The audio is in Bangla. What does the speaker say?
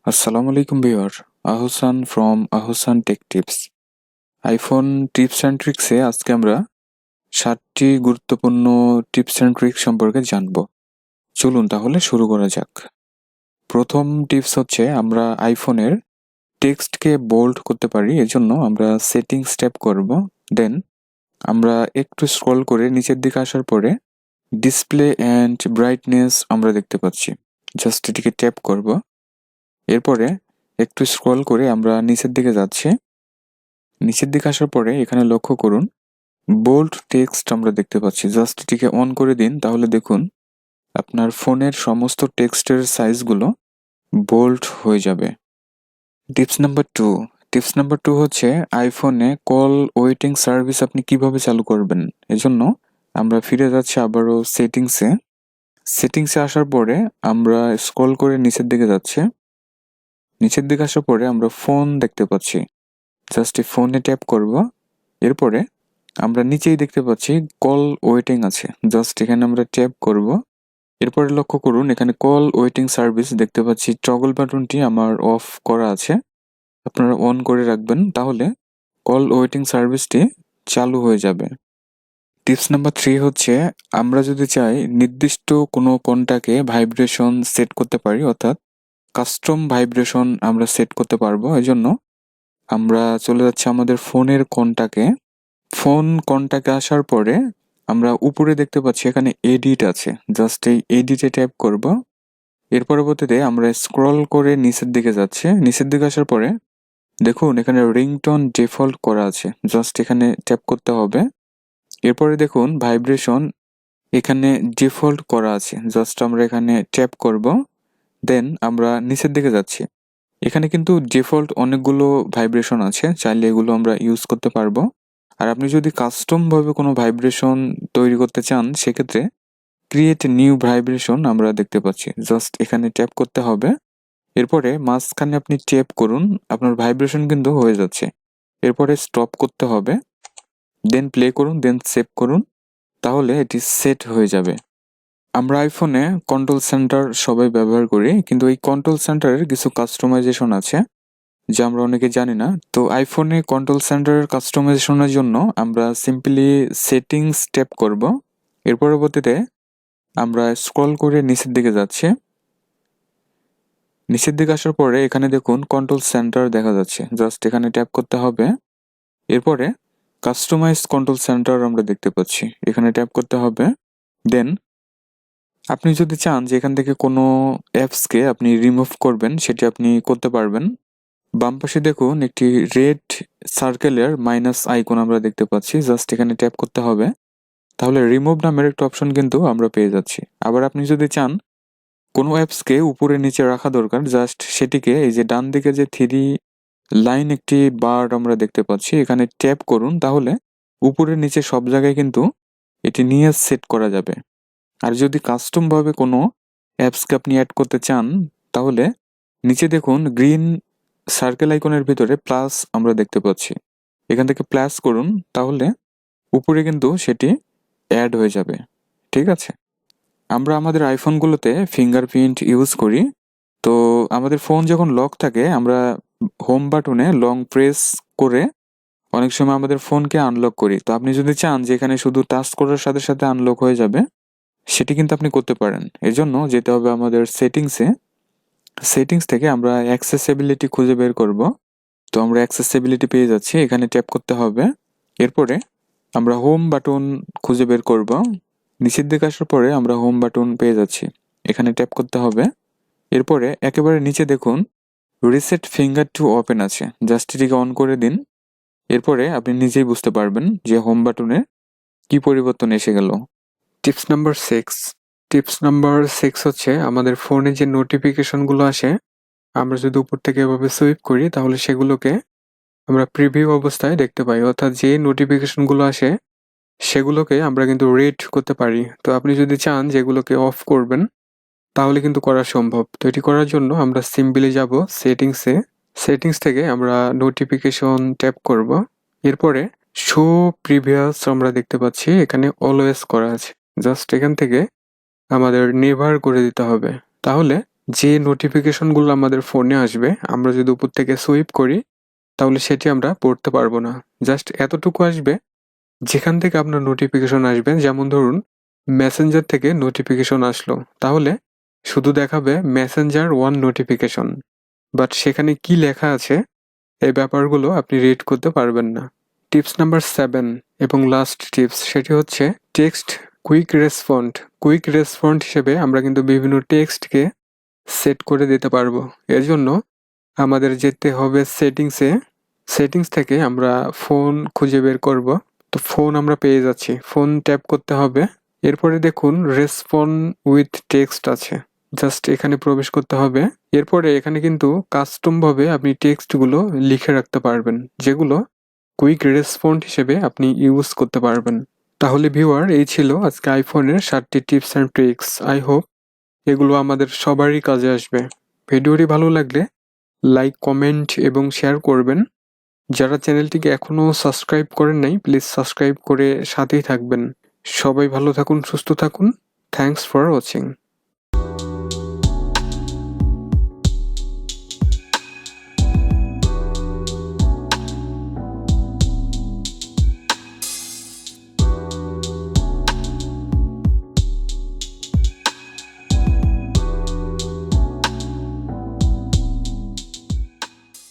আসসালামু আলাইকুম viewer, Ahsan from Ahsan tech tips. IPhone tips and ট্রিক্সে আজকে আমরা 7টি গুরুত্বপূর্ণ টিপস অ্যান্ড ট্রিক্স সম্পর্কে জানব। চলুন তাহলে শুরু করা যাক। প্রথম টিপস হচ্ছে আমরা আইফোনের টেক্সটকে বোল্ড করতে পারি, এজন্য আমরা সেটিংস ট্যাপ করব। দেন আমরা একটু স্ক্রল করে নিচের দিকে আসার পরে ডিসপ্লে অ্যান্ড ব্রাইটনেস আমরা দেখতে পাচ্ছি, জাস্ট এটিকে ট্যাপ করব। এরপরে একটু স্ক্রল করে আমরা নিচের দিকে যাচ্ছি। নিচের দিকে আসার পরে এখানে লক্ষ্য করুন, বোল্ড টেক্সট আমরা দেখতে পাচ্ছি। জাস্ট এটিকে অন করে দিন, তাহলে দেখুন আপনার ফোনের সমস্ত টেক্সটের সাইজগুলো বোল্ড হয়ে যাবে। টিপস নাম্বার টু হচ্ছে আইফোনে কল ওয়েটিং সার্ভিস আপনি কিভাবে চালু করবেন। এজন্য আমরা ফিরে যাচ্ছি আবারও সেটিংসে আসার পরে আমরা স্ক্রল করে নিচের দিকে যাচ্ছি। নিচের দিকে আসার পরে আমরা ফোন দেখতে পাচ্ছি, জাস্ট এই ফোনে ট্যাপ করব। এরপরে আমরা নিচেই দেখতে পাচ্ছি কল ওয়েটিং আছে, জাস্ট এখানে আমরা ট্যাপ করব। এরপরে লক্ষ্য করুন এখানে কল ওয়েটিং সার্ভিস দেখতে পাচ্ছি, টগল বাটনটি আমার অফ করা আছে, আপনারা অন করে রাখবেন, তাহলে কল ওয়েটিং সার্ভিসটি চালু হয়ে যাবে। টিপস নাম্বার 3 হচ্ছে আমরা যদি চাই নির্দিষ্ট কোনো কোনটাকে ভাইব্রেশন সেট করতে পারি, অর্থাৎ কাস্টম ভাইব্রেশন আমরা সেট করতে পারবো। এজন্য আমরা চলে যাচ্ছি আমাদের ফোন কন্টাক্টে আসার পরে আমরা উপরে দেখতে পাচ্ছি এখানে এডিট আছে, জাস্ট এই এডিটে ট্যাপ করব। এর পরবর্তীতে আমরা স্ক্রল করে নিচের দিকে যাচ্ছি। নিচের দিকে আসার পরে দেখুন এখানে রিংটোন ডিফল্ট করা আছে, জাস্ট এখানে ট্যাপ করতে হবে। এরপরে দেখুন ভাইব্রেশন এখানে ডিফল্ট করা আছে, জাস্ট আমরা এখানে ট্যাপ করব। দেন আমরা নিচের দিকে যাচ্ছি। এখানে কিন্তু ডিফল্ট অনেকগুলো ভাইব্রেশন আছে, চাইলে এগুলো আমরা ইউজ করতে পারবো। আর আপনি যদি কাস্টমভাবে কোনো ভাইব্রেশন তৈরি করতে চান, সেক্ষেত্রে ক্রিয়েট নিউ ভাইব্রেশন আমরা দেখতে পাচ্ছি, জাস্ট এখানে ট্যাপ করতে হবে। এরপরে মাঝখানে আপনি ট্যাপ করুন, আপনার ভাইব্রেশন কিন্তু হয়ে যাচ্ছে। এরপরে স্টপ করতে হবে, দেন প্লে করুন, দেন সেভ করুন, তাহলে এটি সেট হয়ে যাবে। আমরা আইফোনে কন্ট্রোল সেন্টার সবাই ব্যবহার করি, কিন্তু এই কন্ট্রোল সেন্টারের কিছু কাস্টমাইজেশন আছে যা আমরা অনেকে জানি না। তো আইফোনে কন্ট্রোল সেন্টারের কাস্টমাইজেশনের জন্য আমরা সিম্পলি সেটিংস ট্যাপ করব। এর পরবর্তীতে আমরা স্ক্রল করে নিচের দিকে যাচ্ছি। নিচের দিকে আসার পরে এখানে দেখুন কন্ট্রোল সেন্টার দেখা যাচ্ছে, জাস্ট এখানে ট্যাপ করতে হবে। এরপরে কাস্টমাইজ কন্ট্রোল সেন্টার আমরা দেখতে পাচ্ছি, এখানে ট্যাপ করতে হবে। দেন আপনি যদি চান যে এখান থেকে কোনো অ্যাপসকে আপনি রিমুভ করবেন, সেটি আপনি করতে পারবেন। বাম পাশে দেখুন একটি রেড সার্কেলের মাইনাস আইকন আমরা দেখতে পাচ্ছি, জাস্ট এখানে ট্যাপ করতে হবে, তাহলে রিমুভ নামের একটা অপশন কিন্তু আমরা পেয়ে যাচ্ছি। আবার আপনি যদি চান কোনো অ্যাপসকে উপরে নিচে রাখা দরকার, জাস্ট সেটিকে এই যে ডান দিকে যে 3 লাইন একটি বার আমরা দেখতে পাচ্ছি, এখানে ট্যাপ করুন, তাহলে উপরে নিচে সব জায়গায় কিন্তু এটি নিয়ে সেট করা যাবে। আর যদি কাস্টমভাবে কোনো অ্যাপসকে আপনি অ্যাড করতে চান, তাহলে নিচে দেখুন গ্রিন সার্কেল আইকনের ভিতরে প্লাস আমরা দেখতে পাচ্ছি, এখান থেকে প্লাস করুন, তাহলে উপরে কিন্তু সেটি অ্যাড হয়ে যাবে। ঠিক আছে, আমরা আমাদের আইফোনগুলোতে ফিঙ্গারপ্রিন্ট ইউজ করি। তো আমাদের ফোন যখন লক থাকে, আমরা হোম বাটনে লং প্রেস করে অনেক সময় আমাদের ফোনকে আনলক করি। তো আপনি যদি চান যে এখানে শুধু টাচ করার সাথে সাথে আনলক হয়ে যাবে, সেটি কিন্তু আপনি করতে পারেন। এর জন্য যেতে হবে আমাদের সেটিংস থেকে আমরা অ্যাক্সেসিবিলিটি খুঁজে বের করব। তো আমরা অ্যাক্সেসিবিলিটি পেয়ে যাচ্ছি, এখানে ট্যাপ করতে হবে। এরপরে আমরা হোম বাটন খুঁজে বের করব। নিচের দিকে আসার পরে আমরা হোম বাটন পেয়ে যাচ্ছি, এখানে ট্যাপ করতে হবে। এরপরে একেবারে নিচে দেখুন রিসেট ফিঙ্গার টু ওপেন আছে, জাস্ট এটিকে অন করে দিন। এরপরে আপনি নিজেই বুঝতে পারবেন যে হোম বাটনে কি পরিবর্তন এসে গেল। টিপস নাম্বার 6 হচ্ছে আমাদের ফোনে যে নোটিফিকেশনগুলো আসে, আমরা যদি উপর থেকে এভাবে সুইপ করি, তাহলে সেগুলোকে আমরা প্রিভিউ অবস্থায় দেখতে পাই, অর্থাৎ যে নোটিফিকেশনগুলো আসে সেগুলোকে আমরা কিন্তু রিড করতে পারি। তো আপনি যদি চান যেগুলোকে অফ করবেন, তাহলে কিন্তু করা সম্ভব। তো এটি করার জন্য আমরা সিম্পলি যাব সেটিংস থেকে আমরা নোটিফিকেশন ট্যাপ করব। এরপরে শো প্রিভিয়াস আমরা দেখতে পাচ্ছি, এখানে অলওয়েজ করা আছে, জাস্ট এখান থেকে আমাদের নেভার করে দিতে হবে, তাহলে যে নোটিফিকেশনগুলো আমাদের ফোনে আসবে আমরা যদি উপর থেকে সুইপ করি তাহলে সেটি আমরা পড়তে পারবো না। জাস্ট এতটুকু আসবে যেখান থেকে আপনার নোটিফিকেশন আসবে, যেমন ধরুন মেসেঞ্জার থেকে নোটিফিকেশন আসলো, তাহলে শুধু দেখাবে মেসেঞ্জার ওয়ান নোটিফিকেশন, বাট সেখানে কি লেখা আছে এই ব্যাপারগুলো আপনি রিড করতে পারবেন না। টিপস নাম্বার 7 এবং লাস্ট টিপস, সেটি হচ্ছে text quick respond. Quick respond হিসেবে আমরা কিন্তু বিভিন্ন টেক্সটকে সেট করে দিতে পারবো। এর জন্য আমাদের যেতে হবে সেটিংসে। সেটিংস থেকে আমরা ফোন খুঁজে বের করব। তো ফোন আমরা পেয়ে যাচ্ছি, ফোন ট্যাপ করতে হবে। এরপরে দেখুন রেসপন্ড উইথ টেক্সট আছে, জাস্ট এখানে প্রবেশ করতে হবে। এরপরে এখানে কিন্তু কাস্টম ভাবে আপনি টেক্সটগুলো লিখে রাখতে পারবেন, যেগুলো কুইক রেসপন্ড হিসেবে আপনি ইউজ করতে পারবেন। তাহলে ভিউয়ার, এই ছিল আজকে আইফোনের 7টি tips and tricks. I hope এগুলো আমাদের সবারই কাজে আসবে। ভিডিওটি ভালো লাগলে লাইক, কমেন্ট এবং শেয়ার করবেন। যারা চ্যানেলটিকে এখনও সাবস্ক্রাইব করেন নাই, প্লিজ সাবস্ক্রাইব করে সাথেই থাকবেন। সবাই ভালো থাকুন, সুস্থ থাকুন। Thanks for watching.